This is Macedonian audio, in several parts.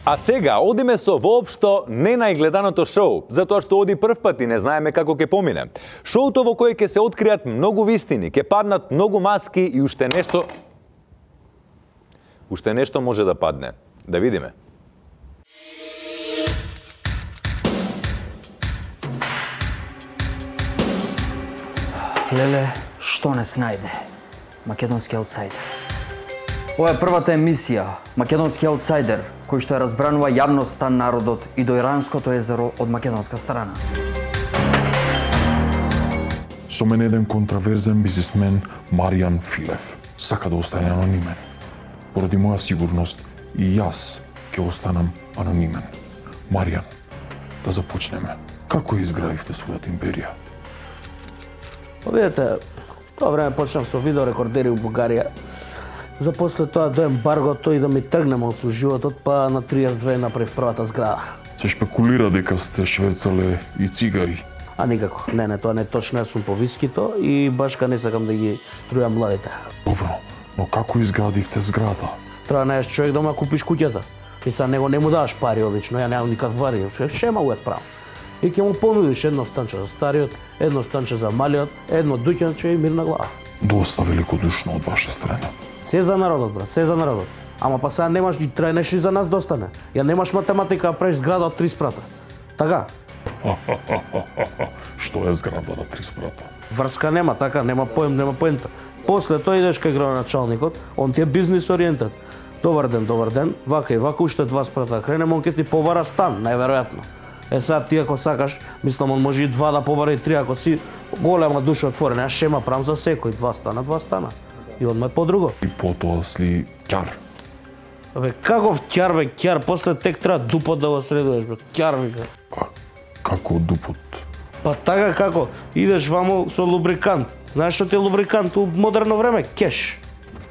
А сега одиме со воопшто не најгледаното шоу, затоа што оди прв пат и не знаеме како ќе помине. Шоуто во кое ќе се откријат многу вистини, ќе паднат многу маски и уште нешто може да падне. Да видиме. Леле, што не снајде? Македонски аутсайдер. Ова е првата емисија, Македонски аутсайдер, кој што ја разбранува јавноста, народот и до Иранското езеро од македонска страна. Со мене еден контраверзен бизнисмен Маријан Филев. Сака да остане анонимен. Поради моја сигурност и јас ќе останам анонимен. Маријан, да започнеме. Како ја изградивте својата империја? Видете, тоа време почнав со видеорекордери у Бугарија. За после тоа до ембаргото и да ми тргнемо од животот, па на 32 направив првата зграда. Се шпекулира дека сте шверцале и цигари. А никако, не, тоа не е точно, јас сум по вискито и башка не сакам да ги трујам младите. Добро, но како изградивте зграда? Треба да најдеш човек да му купиш куќата. И са него не му даваш пари обично, ја немам никакви пари, шема ует правам. И ќе му понудиш едно станче за стариот, едно станче за малиот, едно дуќанче и мирна глава. Доста великодушно од ваша страна. Се за народот, брат, се за народот. Ама па сега немаш, треба нешто и за нас да остане. Ја немаш математика да правиш зграда од 3 спрата. Така? Што е зграда на 3 спрата? Врска нема, така, нема поента. После тоа идеш кај градоначалникот, он ти е бизнис ориентат. Добар ден, вака и вака, уште 2 спрата кренем, он ќе ти побара стан, најверојатно. Е сега ти ако сакаш, мислам он може и 2 да побара и 3, ако си голема душа отворена, јас шема правам за секој, 2 стана. И одма е по-друго. И потоа сли ќар. Бе, каков ќар, бе, ќар, после тек треба дупот да го средуваш, бе, ќар, вика. Како дупот? Па така како, идеш вамо со лубрикант. Знаеш што ти е лубрикант у модерно време? Кеш.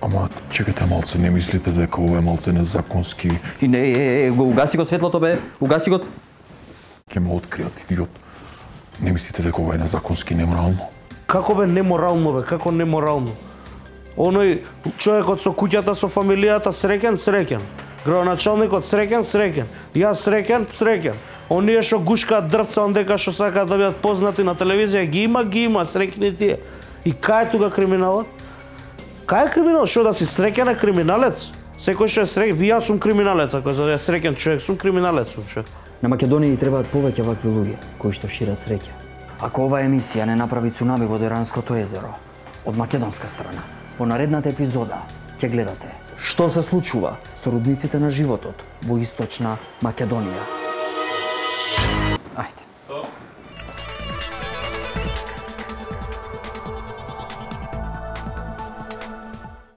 Ама, чекате малце, не мислите дека ова е малце незаконски? И не, угаси го светлото, бе, угаси го. Ке ме откријат, идиот. Не мислите дека ова е незаконски неморално? Како бе неморално, бе, како неморално? Оној човекот со куќата, со фамилијата, среќен. Градоначалникот среќен. Јас среќен. Оние што гушкаат дрвца, ондека што сакаат да бидат познати на телевизија, ги има, среќни тие. И кај е тука криминалот? Кај е криминалот? Што да си среќен е криминалец? Секој што е среќен, јас сум криминалец, ако е среќен човек, сум криминалец сум човек. На Македонија и требаат повеќе вакви луѓе кои што шират среќа. Ако оваа емисија не направи цунами во Иранското езеро од македонска страна, во наредната епизода ќе гледате што се случува со рудниците на животот во Источна Македонија. Ајде.